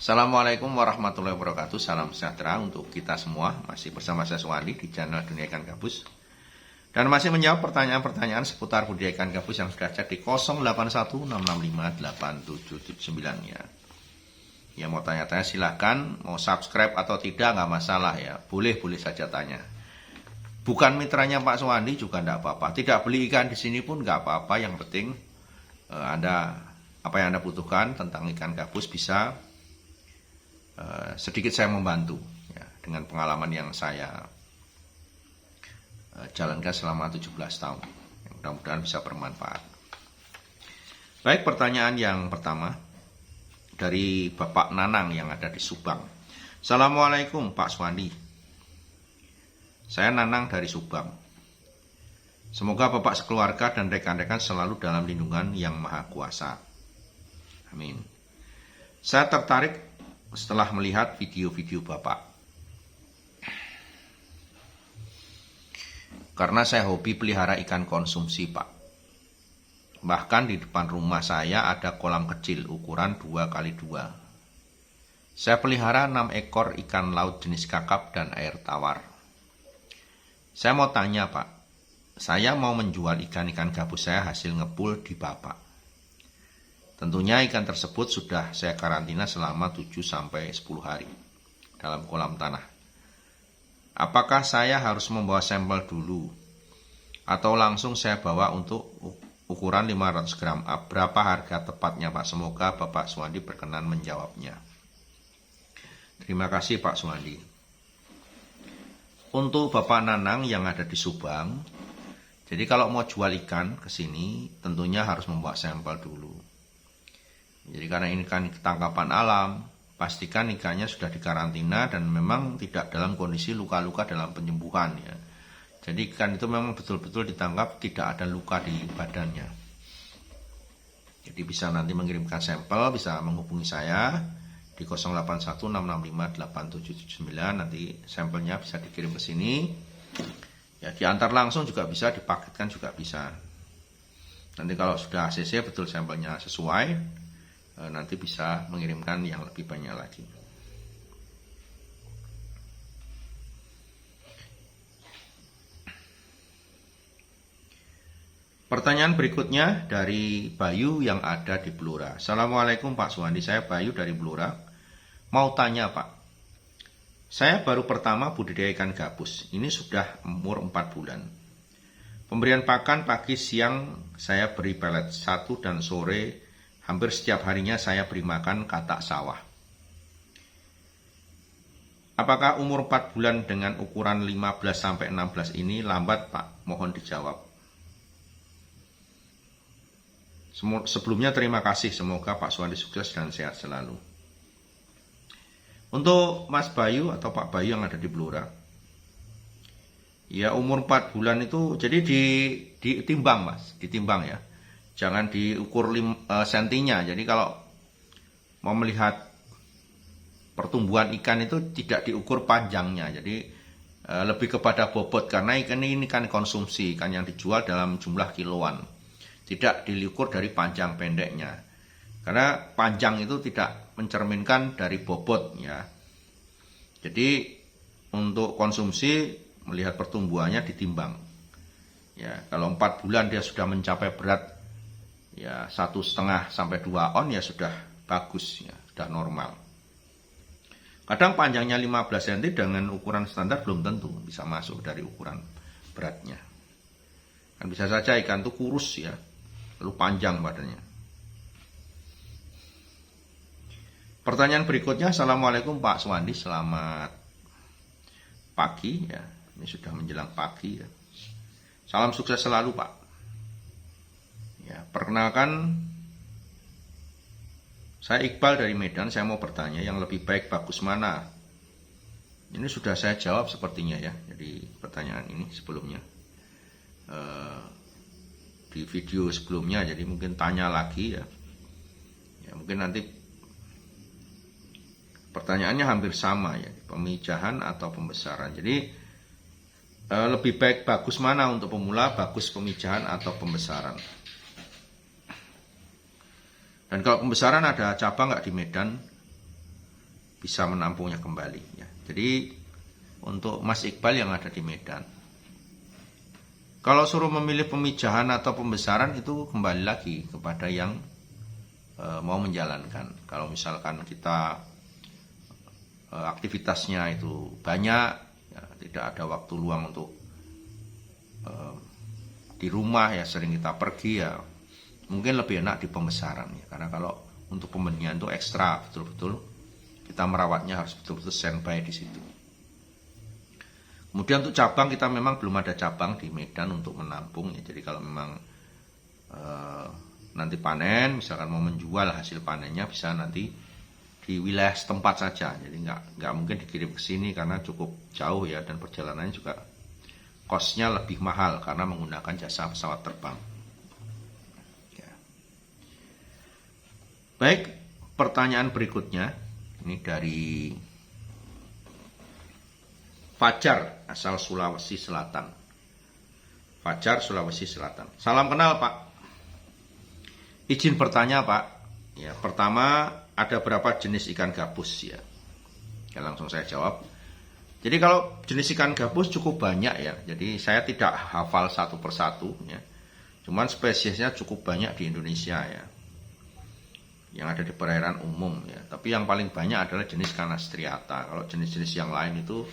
Assalamualaikum warahmatullahi wabarakatuh. Salam sejahtera untuk kita semua. Masih bersama saya Suwandi di channel Dunia Ikan Gabus. Dan masih menjawab pertanyaan-pertanyaan seputar budidaya ikan gabus yang sudah cek di 0816658779 ya. Ya mau tanya-tanya silahkan, mau subscribe atau tidak nggak masalah ya. Boleh-boleh saja tanya. Bukan mitranya Pak Suwandi juga nggak apa-apa. Tidak beli ikan di sini pun nggak apa-apa. Yang penting Anda apa yang Anda butuhkan tentang ikan gabus bisa sedikit saya membantu ya, dengan pengalaman yang saya jalankan selama 17 tahun. Mudah-mudahan bisa bermanfaat. Baik, pertanyaan yang pertama dari Bapak Nanang yang ada di Subang. Assalamualaikum Pak Suwandi. Saya Nanang dari Subang. Semoga Bapak sekeluarga dan rekan-rekan selalu dalam lindungan yang maha kuasa. Amin. Saya tertarik setelah melihat video-video Bapak. Karena saya hobi pelihara ikan konsumsi, Pak. Bahkan di depan rumah saya ada kolam kecil ukuran 2x2. Saya pelihara 6 ekor ikan laut jenis kakap dan air tawar. Saya mau tanya, Pak. Saya mau menjual ikan-ikan gabus saya hasil ngepul di Bapak. Tentunya ikan tersebut sudah saya karantina selama 7-10 hari dalam kolam tanah. Apakah saya harus membawa sampel dulu? Atau langsung saya bawa untuk ukuran 500 gram? Berapa harga tepatnya Pak? Semoga Bapak Suwandi berkenan menjawabnya. Terima kasih Pak Suwandi. Untuk Bapak Nanang yang ada di Subang, jadi kalau mau jual ikan ke sini tentunya harus membawa sampel dulu. Jadi karena ini kan tangkapan alam, pastikan ikannya sudah dikarantina dan memang tidak dalam kondisi luka-luka dalam penyembuhan ya. Jadi ikan itu memang betul-betul ditangkap tidak ada luka di badannya. Jadi bisa nanti mengirimkan sampel, bisa menghubungi saya di 0816658779, nanti sampelnya bisa dikirim ke sini. Ya diantar langsung juga bisa, dipaketkan juga bisa. Nanti kalau sudah ACC betul sampelnya sesuai, nanti bisa mengirimkan yang lebih banyak lagi. Pertanyaan berikutnya dari Bayu yang ada di Blora. Assalamualaikum Pak Suwandi, saya Bayu dari Blora. Mau tanya Pak, saya baru pertama budidaya ikan gabus. Ini sudah umur 4 bulan. Pemberian pakan pagi siang saya beri pelet 1 dan sore hampir setiap harinya saya beri makan katak sawah. Apakah umur 4 bulan dengan ukuran 15-16 ini lambat Pak? Mohon dijawab. Sebelumnya terima kasih, semoga Pak Suwandi sukses dan sehat selalu. Untuk Mas Bayu atau Pak Bayu yang ada di Blora, ya umur 4 bulan itu jadi ditimbang Mas, ditimbang ya. Jangan diukur sentinya. Jadi kalau mau melihat pertumbuhan ikan itu tidak diukur panjangnya. Jadi lebih kepada bobot karena ikan ini kan konsumsi, ikan yang dijual dalam jumlah kiloan. Tidak diukur dari panjang pendeknya. Karena panjang itu tidak mencerminkan dari bobot ya. Jadi untuk konsumsi melihat pertumbuhannya ditimbang. Ya, kalau 4 bulan dia sudah mencapai berat ya 1,5 sampai 2 on ya sudah bagus ya, sudah normal. Kadang panjangnya 15 cm dengan ukuran standar belum tentu bisa masuk dari ukuran beratnya. Kan bisa saja ikan itu kurus ya, lalu panjang badannya. Pertanyaan berikutnya, Assalamualaikum Pak Suwandi, selamat pagi ya. Ini sudah menjelang pagi ya. Salam sukses selalu Pak. Ya, perkenalkan saya Iqbal dari Medan. Saya mau bertanya yang lebih baik bagus mana? Ini sudah saya jawab sepertinya ya. Jadi pertanyaan ini sebelumnya di video sebelumnya. Jadi mungkin tanya lagi ya. Ya mungkin nanti pertanyaannya hampir sama ya. Pemijahan atau pembesaran. Jadi lebih baik bagus mana untuk pemula? Bagus pemijahan atau pembesaran? Dan kalau pembesaran ada cabang nggak di Medan? bisa menampungnya kembali ya. Jadi untuk Mas Iqbal yang ada di Medan, kalau suruh memilih pemijahan atau pembesaran itu kembali lagi kepada yang mau menjalankan. Kalau misalkan kita aktivitasnya itu banyak, ya, tidak ada waktu luang untuk di rumah ya, sering kita pergi ya, mungkin lebih enak di pembesaran ya. Karena kalau untuk pembenihan itu ekstra, betul-betul kita merawatnya harus betul-betul standby di situ. Kemudian untuk cabang, kita memang belum ada cabang di Medan untuk menampung ya. Jadi kalau memang nanti panen, misalkan mau menjual hasil panennya, bisa nanti di wilayah setempat saja. Jadi nggak mungkin dikirim ke sini karena cukup jauh ya, dan perjalanannya juga kosnya lebih mahal karena menggunakan jasa pesawat terbang. Ya. Baik, pertanyaan berikutnya ini dari Fajar, asal Sulawesi Selatan. Fajar, Sulawesi Selatan. Salam kenal, Pak. Izin bertanya, Pak. Ya, pertama, ada berapa jenis ikan gabus ya? Ya, langsung saya jawab. Jadi kalau jenis ikan gabus cukup banyak ya. Jadi saya tidak hafal satu persatu ya. Cuman spesiesnya cukup banyak di Indonesia ya, yang ada di perairan umum ya. Tapi yang paling banyak adalah jenis Canas striata. Kalau jenis-jenis yang lain itu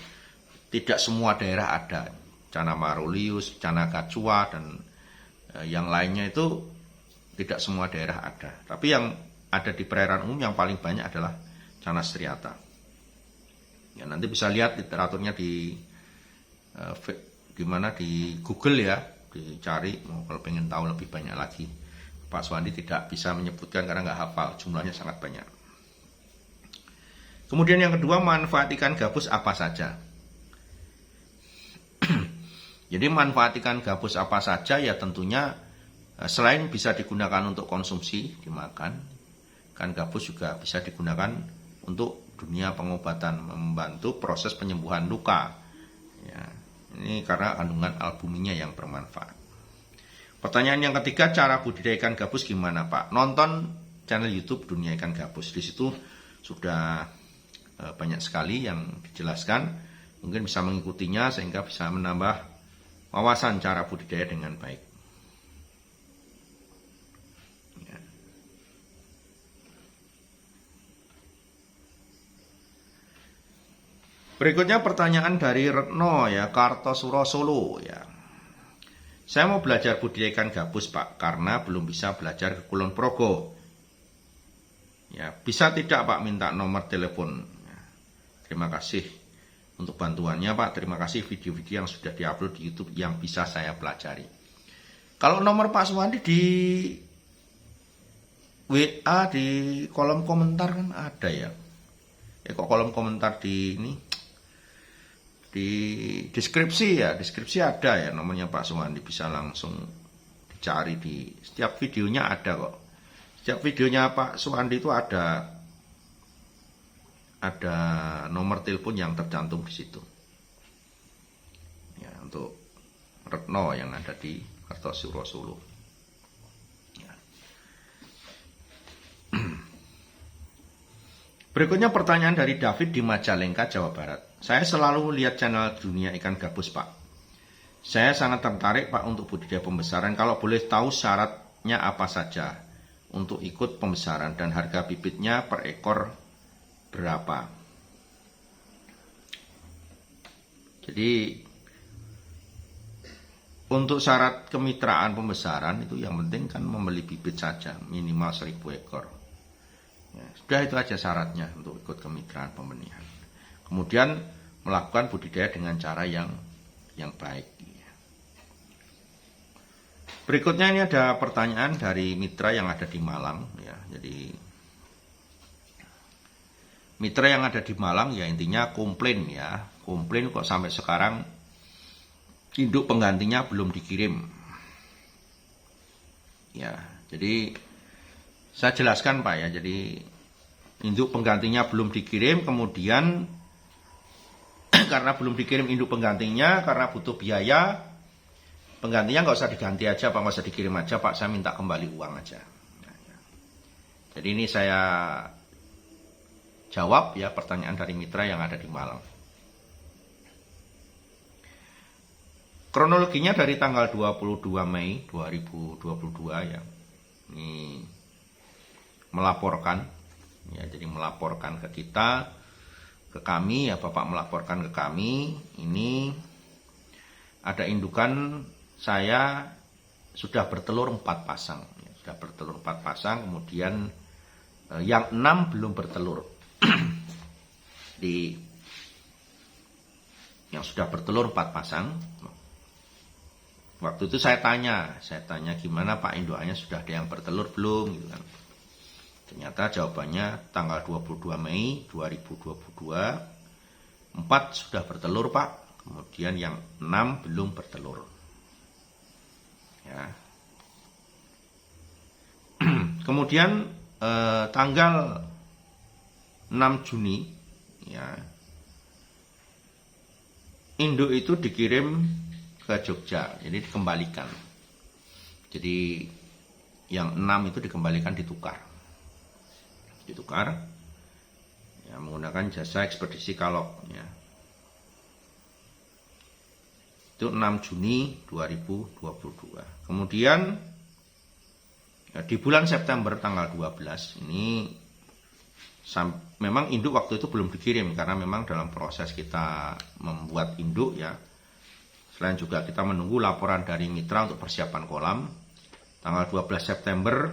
tidak semua daerah ada. Cana marulius, Cana gacua, dan yang lainnya itu tidak semua daerah ada. Tapi yang ada di perairan umum yang paling banyak adalah Canas striata. Ya, nanti bisa lihat literaturnya di mana di Google ya, dicari kalau pengen tahu lebih banyak lagi. Pak Suwandi tidak bisa menyebutkan karena nggak hafal, jumlahnya sangat banyak. Kemudian yang kedua, manfaat ikan gabus apa saja? Jadi manfaat ikan gabus apa saja ya, tentunya selain bisa digunakan untuk konsumsi, dimakan, ikan gabus juga bisa digunakan untuk dunia pengobatan, membantu proses penyembuhan luka. Ya, ini karena kandungan albuminnya yang bermanfaat. Pertanyaan yang ketiga, cara budidaya ikan gabus gimana, Pak? Nonton channel YouTube Dunia Ikan Gabus. Di situ sudah banyak sekali yang dijelaskan. Mungkin bisa mengikutinya sehingga bisa menambah wawasan cara budidaya dengan baik. Ya. Berikutnya pertanyaan dari Retno ya, Kartosuro Solo ya. Saya mau belajar budidaya ikan gabus, Pak, karena belum bisa belajar ke Kulon Progo. Ya, bisa tidak, Pak, minta nomor telepon? Ya. Terima kasih untuk bantuannya, Pak. Terima kasih video-video yang sudah diupload di YouTube yang bisa saya pelajari. Kalau nomor Pak Suwandi di WA di kolom komentar kan ada ya. Kok kolom komentar di ini, di deskripsi ya, deskripsi ada ya nomornya Pak Suwandi, bisa langsung dicari di setiap videonya ada kok. Setiap videonya Pak Suwandi itu ada nomor telepon yang tercantum di situ. Ya, untuk Retno yang ada di Kartosuro Solo. Ya. Berikutnya pertanyaan dari David di Majalengka, Jawa Barat. Saya selalu lihat channel Dunia Ikan Gabus, Pak. Saya sangat tertarik, Pak, untuk budidaya pembesaran. Kalau boleh tahu syaratnya apa saja untuk ikut pembesaran dan harga bibitnya per ekor berapa? Jadi untuk syarat kemitraan pembesaran itu yang penting kan membeli bibit saja, minimal 1000 ekor. Ya, sudah itu aja syaratnya untuk ikut kemitraan pembenihan. Kemudian melakukan budidaya dengan cara yang baik. Berikutnya ini ada pertanyaan dari mitra yang ada di Malang ya. Jadi mitra yang ada di Malang ya intinya komplain ya. Komplain kok sampai sekarang induk penggantinya belum dikirim. Ya, jadi saya jelaskan, Pak ya. Jadi induk penggantinya belum dikirim, kemudian karena belum dikirim induk penggantinya, karena butuh biaya, penggantinya nggak usah diganti aja, Pak, nggak usah dikirim aja, Pak, saya minta kembali uang aja. Jadi ini saya jawab ya pertanyaan dari mitra yang ada di Malang. Kronologinya dari tanggal 22 Mei 2022 ya. Ini melaporkan ya, jadi melaporkan ke kita, ke kami ya, Bapak melaporkan ke kami, ini ada indukan saya sudah bertelur 4 pasang ya, sudah bertelur 4 pasang, kemudian yang 6 belum bertelur. Yang sudah bertelur 4 pasang. Waktu itu saya tanya gimana Pak, indukannya sudah ada yang bertelur belum gitu kan. Ternyata jawabannya tanggal 22 Mei 2022 4 sudah bertelur Pak, kemudian yang 6 belum bertelur. Ya. Kemudian tanggal 6 Juni ya, induk itu dikirim ke Jogja, jadi dikembalikan. Jadi yang 6 itu dikembalikan, ditukar ya, menggunakan jasa ekspedisi Kalok ya. Itu 6 Juni 2022. Kemudian ya, di bulan September tanggal 12 ini memang induk waktu itu belum dikirim karena memang dalam proses kita membuat induk ya. Selain juga kita menunggu laporan dari mitra untuk persiapan kolam. Tanggal 12 September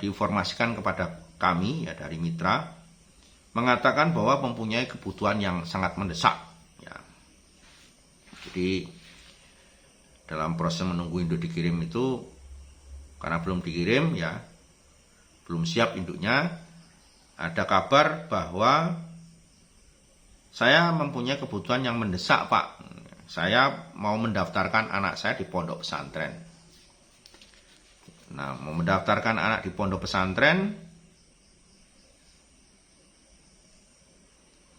diinformasikan kepada kami ya dari mitra, mengatakan bahwa mempunyai kebutuhan yang sangat mendesak. Ya. Jadi dalam proses menunggu induk dikirim itu, karena belum dikirim ya, belum siap induknya, ada kabar bahwa saya mempunyai kebutuhan yang mendesak Pak. Saya mau mendaftarkan anak saya di pondok pesantren. Nah, mau mendaftarkan anak di pondok pesantren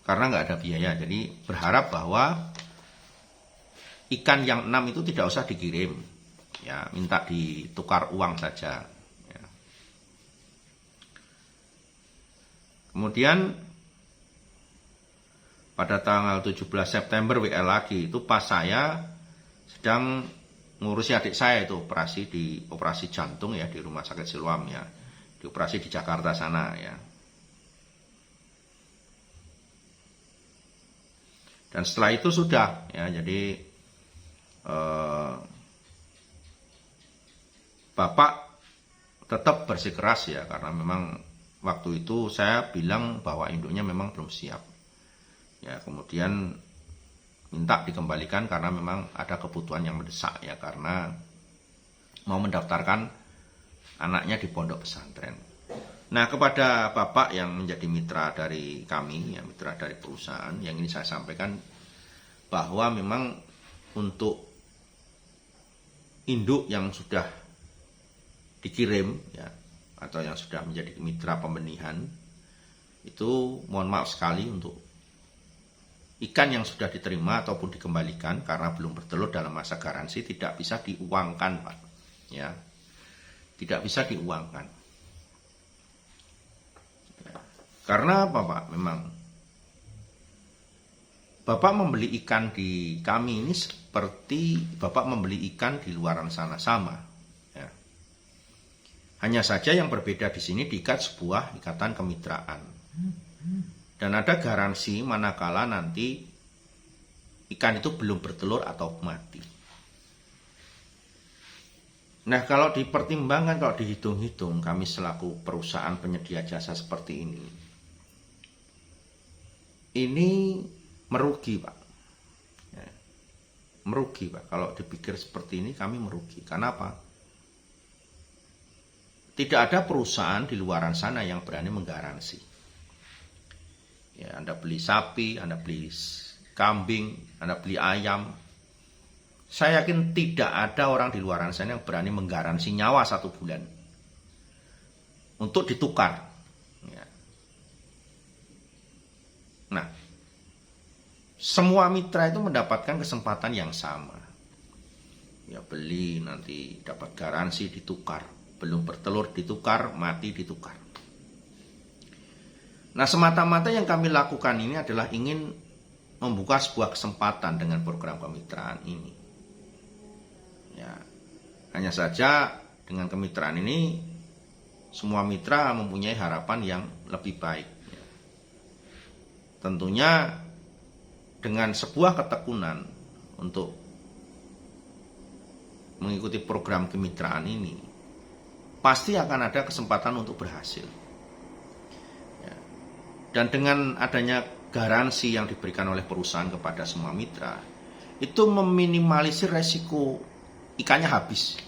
karena nggak ada biaya. Jadi berharap bahwa ikan yang 6 itu tidak usah dikirim. Ya, minta ditukar uang saja. Ya. Kemudian pada tanggal 17 September WA lagi, itu pas saya sedang ngurusi adik saya itu operasi jantung ya di Rumah Sakit Siloam ya, dioperasi di Jakarta sana ya. Dan setelah itu sudah ya, jadi Bapak tetap bersikeras ya, karena memang waktu itu saya bilang bahwa induknya memang belum siap. Ya, kemudian minta dikembalikan karena memang ada kebutuhan yang mendesak ya, karena mau mendaftarkan anaknya di pondok pesantren. Nah, kepada Bapak yang menjadi mitra dari kami, ya mitra dari perusahaan, yang ini saya sampaikan bahwa memang untuk induk yang sudah dikirim ya, atau yang sudah menjadi mitra pembenihan, itu mohon maaf sekali untuk ikan yang sudah diterima ataupun dikembalikan karena belum bertelur dalam masa garansi tidak bisa diuangkan Pak. Ya. Tidak bisa diuangkan. Ya. Karena apa Pak? Memang Bapak membeli ikan di kami ini seperti Bapak membeli ikan di luaran sana sama. Ya. Hanya saja yang berbeda di sini diikat sebuah ikatan kemitraan. Dan ada garansi manakala nanti ikan itu belum bertelur atau mati. Nah, kalau dipertimbangkan, kalau dihitung-hitung, kami selaku perusahaan penyedia jasa seperti ini merugi Pak. Ya, merugi Pak. Kalau dipikir seperti ini kami merugi. Kenapa? Tidak ada perusahaan di luaran sana yang berani menggaransi. Ya, Anda beli sapi, Anda beli kambing, Anda beli ayam. Saya yakin tidak ada orang di luar sana yang berani menggaransi nyawa 1 bulan untuk ditukar. Ya. Nah, semua mitra itu mendapatkan kesempatan yang sama. Ya, beli nanti dapat garansi ditukar, belum bertelur ditukar, mati ditukar. Nah, semata-mata yang kami lakukan ini adalah ingin membuka sebuah kesempatan dengan program kemitraan ini. Ya, hanya saja dengan kemitraan ini semua mitra mempunyai harapan yang lebih baik. Ya. Tentunya dengan sebuah ketekunan untuk mengikuti program kemitraan ini, pasti akan ada kesempatan untuk berhasil. Ya. Dan dengan adanya garansi yang diberikan oleh perusahaan kepada semua mitra, itu meminimalisir resiko ikannya habis.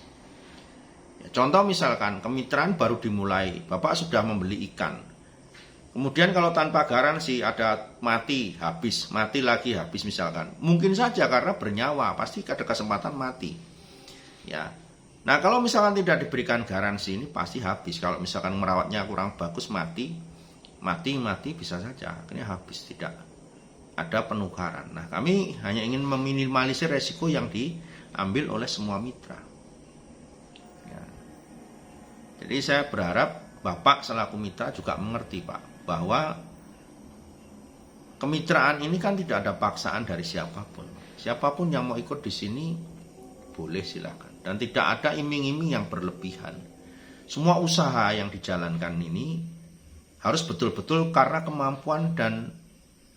Ya, contoh misalkan kemitraan baru dimulai, Bapak sudah membeli ikan. Kemudian kalau tanpa garansi ada mati, habis, mati lagi, habis misalkan. Mungkin saja karena bernyawa, pasti ada kesempatan mati. Ya. Nah, kalau misalkan tidak diberikan garansi ini pasti habis. Kalau misalkan merawatnya kurang bagus, mati bisa saja. Akhirnya habis, tidak ada penukaran. Nah, kami hanya ingin meminimalisir resiko yang diambil oleh semua mitra. Ya. Jadi saya berharap Bapak selaku mitra juga mengerti, Pak, bahwa kemitraan ini kan tidak ada paksaan dari siapapun. Siapapun yang mau ikut di sini boleh silakan. Dan tidak ada iming-iming yang berlebihan. Semua usaha yang dijalankan ini harus betul-betul karena kemampuan dan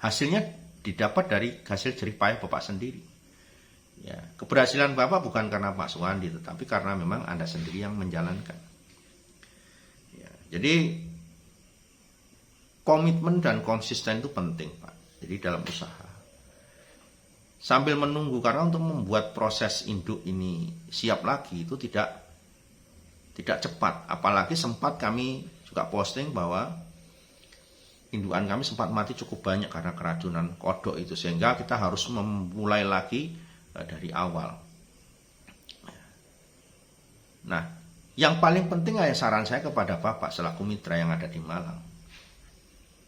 hasilnya didapat dari hasil jerih payah Bapak sendiri. Ya, keberhasilan Bapak bukan karena Pak Suwandi, tetapi karena memang Anda sendiri yang menjalankan. Ya, jadi komitmen dan konsisten itu penting, Pak. Jadi dalam usaha. Sambil menunggu, karena untuk membuat proses induk ini siap lagi itu tidak cepat. Apalagi sempat kami juga posting bahwa indukan kami sempat mati cukup banyak karena keracunan kodok itu, sehingga kita harus memulai lagi dari awal. Nah, yang paling penting saran saya kepada Bapak selaku mitra yang ada di Malang,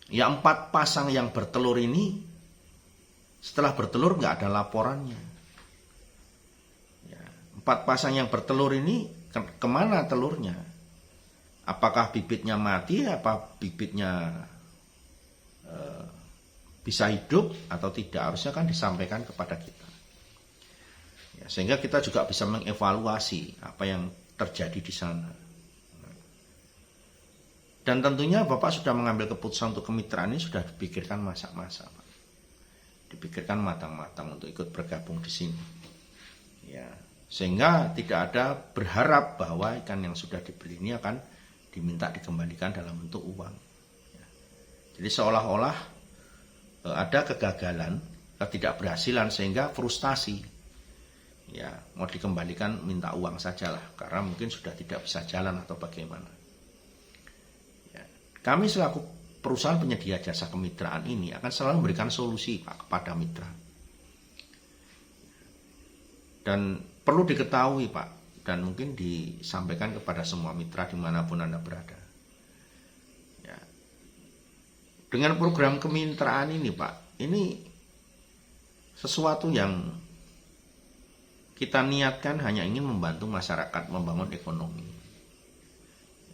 ya 4 pasang yang bertelur ini setelah bertelur nggak ada laporannya. Ya, 4 pasang yang bertelur ini kemana telurnya? Apakah bibitnya mati? Apa bibitnya bisa hidup atau tidak? Harusnya kan disampaikan kepada kita. Ya, sehingga kita juga bisa mengevaluasi apa yang terjadi di sana. Dan tentunya Bapak sudah mengambil keputusan untuk kemitraan ini sudah dipikirkan masa-masa, Pak. Dipikirkan matang-matang untuk ikut bergabung di sini. Ya, sehingga tidak ada berharap bahwa ikan yang sudah dibeli ini akan diminta dikembalikan dalam bentuk uang. Ya. Jadi seolah-olah ada kegagalan, ketidakberhasilan sehingga frustasi. Ya, mau dikembalikan minta uang sajalah karena mungkin sudah tidak bisa jalan atau bagaimana. Ya. Kami selaku perusahaan penyedia jasa kemitraan ini akan selalu memberikan solusi, Pak, kepada mitra. Dan perlu diketahui, Pak, dan mungkin disampaikan kepada semua mitra dimanapun Anda berada. Ya. Dengan program kemitraan ini, Pak, ini sesuatu yang kita niatkan hanya ingin membantu masyarakat membangun ekonomi.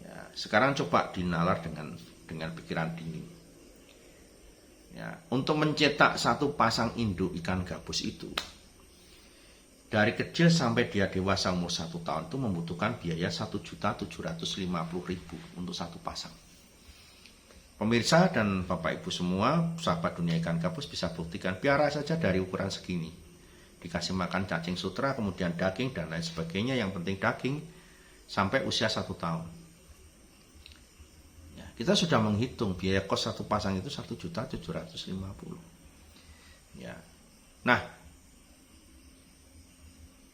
Ya, sekarang coba dinalar dengan pikiran dingin. Ya, untuk mencetak 1 pasang induk ikan gabus itu, dari kecil sampai dia dewasa umur 1 tahun itu membutuhkan biaya 1.750.000 untuk 1 pasang. Pemirsa dan Bapak Ibu semua, sahabat dunia ikan gabus bisa buktikan biara saja dari ukuran segini. Dikasih makan cacing sutra, kemudian daging dan lain sebagainya, yang penting daging, sampai usia 1 tahun. Kita sudah menghitung biaya kos 1 pasang itu 1.750.000. Ya. Nah,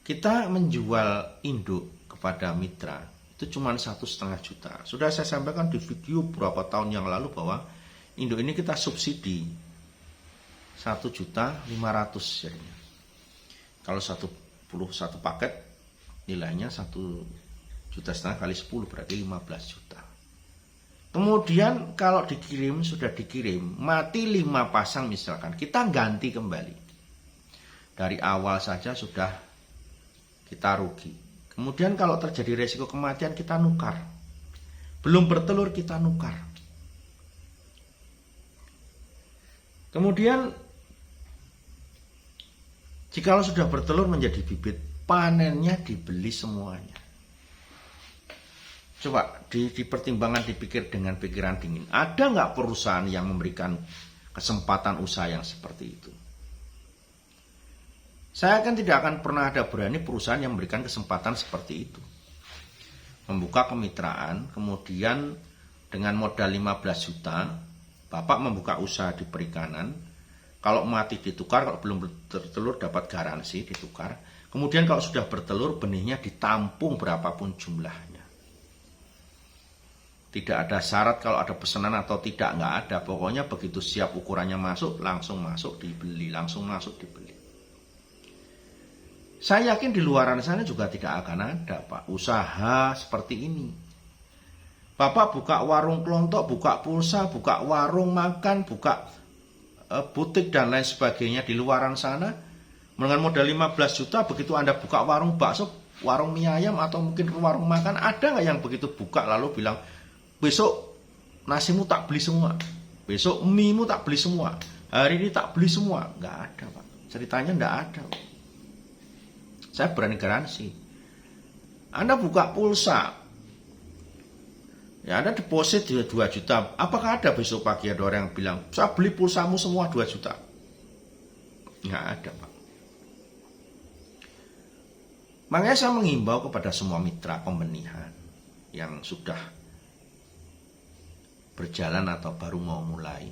kita menjual induk kepada mitra itu cuma 1,5 juta. Sudah saya sampaikan di video beberapa tahun yang lalu bahwa induk ini kita subsidi 1.500.000 jadinya. Kalau 1 paket nilainya 1,5 juta kali 10 berarti 15 juta. Kemudian kalau sudah dikirim, mati 5 pasang misalkan, kita ganti kembali. Dari awal saja sudah kita rugi. Kemudian kalau terjadi resiko kematian kita nukar. Belum bertelur kita nukar. Kemudian jikalau sudah bertelur menjadi bibit, panennya dibeli semuanya. Coba dipertimbangkan, dipikir dengan pikiran dingin. Ada nggak perusahaan yang memberikan kesempatan usaha yang seperti itu? Saya kan tidak akan pernah ada berani perusahaan yang memberikan kesempatan seperti itu. Membuka kemitraan, kemudian dengan modal 15 juta, Bapak membuka usaha di perikanan. Kalau mati ditukar, kalau belum bertelur dapat garansi ditukar. Kemudian kalau sudah bertelur, benihnya ditampung berapapun jumlahnya. Tidak ada syarat kalau ada pesanan atau tidak, nggak ada. Pokoknya begitu siap ukurannya masuk, langsung masuk dibeli, langsung masuk dibeli. Saya yakin di luaran sana juga tidak akan ada, Pak, usaha seperti ini. Bapak buka warung kelontok, buka pulsa, buka warung makan, buka butik dan lain sebagainya di luaran sana dengan modal 15 juta. Begitu Anda buka warung bakso, warung mie ayam, atau mungkin warung makan, ada nggak yang begitu buka lalu bilang, besok nasimu tak beli semua, besok mie-mu tak beli semua, hari ini tak beli semua? Nggak ada, Pak. Ceritanya nggak ada, Pak. Saya berani garansi. Anda buka pulsa, ya Anda deposit 2 juta. Apakah ada besok pagi ada orang yang bilang, saya beli pulsamu semua 2 juta? Nggak ada, Pak. Makanya saya mengimbau kepada semua mitra pembenihan yang sudah berjalan atau baru mau mulai,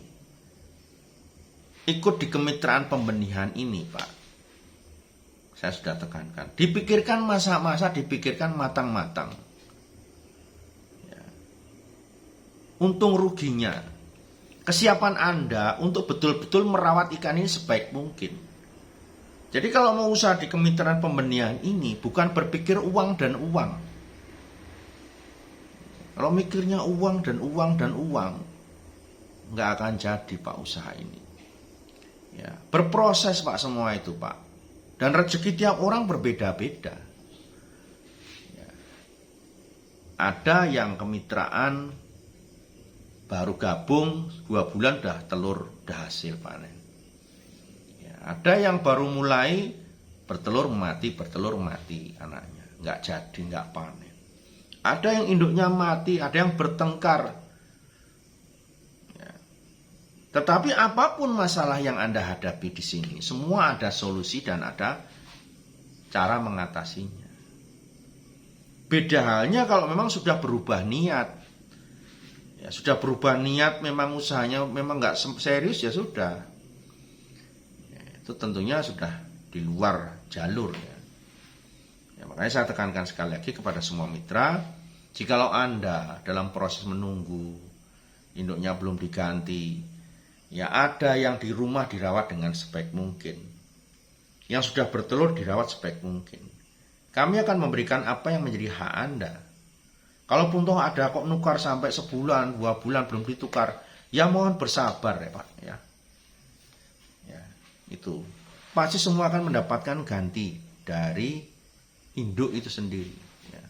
ikut di kemitraan pembenihan ini, Pak. Saya sudah tekankan, dipikirkan masa-masa, dipikirkan matang-matang. Ya. Untung ruginya, kesiapan Anda untuk betul-betul merawat ikan ini sebaik mungkin. Jadi kalau mau usaha di kemitraan pembenihan ini, bukan berpikir uang dan uang. Kalau mikirnya uang dan uang dan uang, nggak akan jadi, Pak, usaha ini. Ya, berproses, Pak, semua itu, Pak. Dan rezeki tiap orang berbeda-beda. Ya. Ada yang kemitraan baru gabung 2 bulan dah telur, dah hasil panen. Ya. Ada yang baru mulai bertelur mati anaknya, nggak jadi, nggak panen. Ada yang induknya mati, ada yang bertengkar. Ya. Tetapi apapun masalah yang Anda hadapi di sini, semua ada solusi dan ada cara mengatasinya. Beda halnya kalau memang sudah berubah niat. Ya, sudah berubah niat, memang usahanya memang nggak serius, ya sudah. Ya, itu tentunya sudah di luar jalur. Ya. Ya, makanya saya tekankan sekali lagi kepada semua mitra, jikalau Anda dalam proses menunggu, induknya belum diganti, ya ada yang di rumah dirawat dengan sebaik mungkin. Yang sudah bertelur dirawat sebaik mungkin. Kami akan memberikan apa yang menjadi hak Anda. Kalaupun toh ada kok nukar sampai sebulan, 2 bulan belum ditukar, ya mohon bersabar ya, Pak. Ya, itu. Pasti semua akan mendapatkan ganti dari induk itu sendiri. Ya.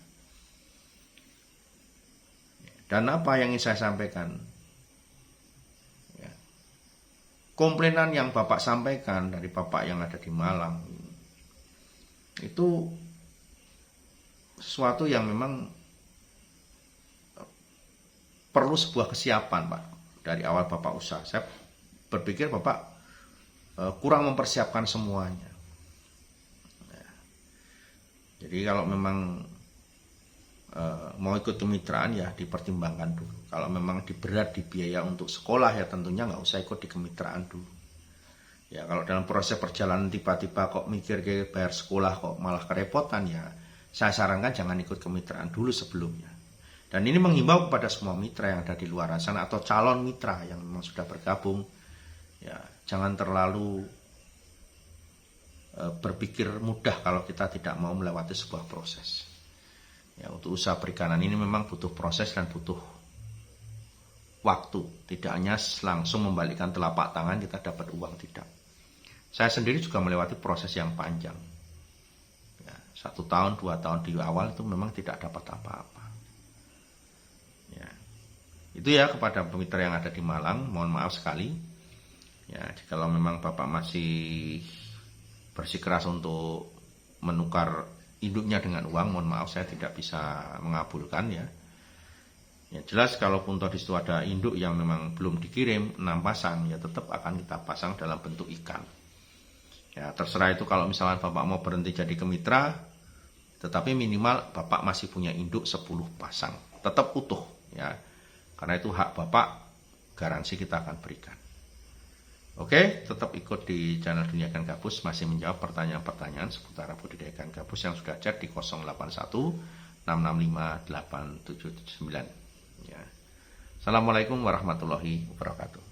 Dan apa yang ingin saya sampaikan? Komplainan yang Bapak sampaikan dari Bapak yang ada di Malang itu sesuatu yang memang perlu sebuah kesiapan, Pak, dari awal Bapak usaha. Saya berpikir Bapak kurang mempersiapkan semuanya. Jadi kalau memang mau ikut kemitraan, ya dipertimbangkan dulu. Kalau memang berat di biaya untuk sekolah, ya tentunya nggak usah ikut di kemitraan dulu. Ya kalau dalam proses perjalanan tiba-tiba kok mikir ke bayar sekolah kok malah kerepotan, ya saya sarankan jangan ikut kemitraan dulu sebelumnya. Dan ini menghimbau kepada semua mitra yang ada di luar sana atau calon mitra yang memang sudah bergabung, ya jangan terlalu berpikir mudah kalau kita tidak mau melewati sebuah proses. Ya, untuk usaha perikanan ini memang butuh proses dan butuh waktu. Tidak hanya langsung membalikkan telapak tangan kita dapat uang, tidak. Saya sendiri juga melewati proses yang panjang. Ya, 1 tahun, 2 tahun di awal itu memang tidak dapat apa-apa. Ya, itu ya kepada mitra yang ada di Malang, mohon maaf sekali. Ya, kalau memang Bapak masih bersikeras untuk menukar induknya dengan uang, mohon maaf saya tidak bisa mengabulkan ya. Ya jelas kalaupun tadi itu ada induk yang memang belum dikirim 6 pasang, ya tetap akan kita pasang dalam bentuk ikan. Ya terserah itu kalau misalnya Bapak mau berhenti jadi kemitra, tetapi minimal Bapak masih punya induk 10 pasang. Tetap utuh ya. Karena itu hak Bapak, garansi kita akan berikan. Oke, tetap ikut di channel Dunia Ikan Gabus, masih menjawab pertanyaan-pertanyaan seputar budidaya ikan gabus yang sudah chat di 081 665 8779. Ya. Assalamualaikum warahmatullahi wabarakatuh.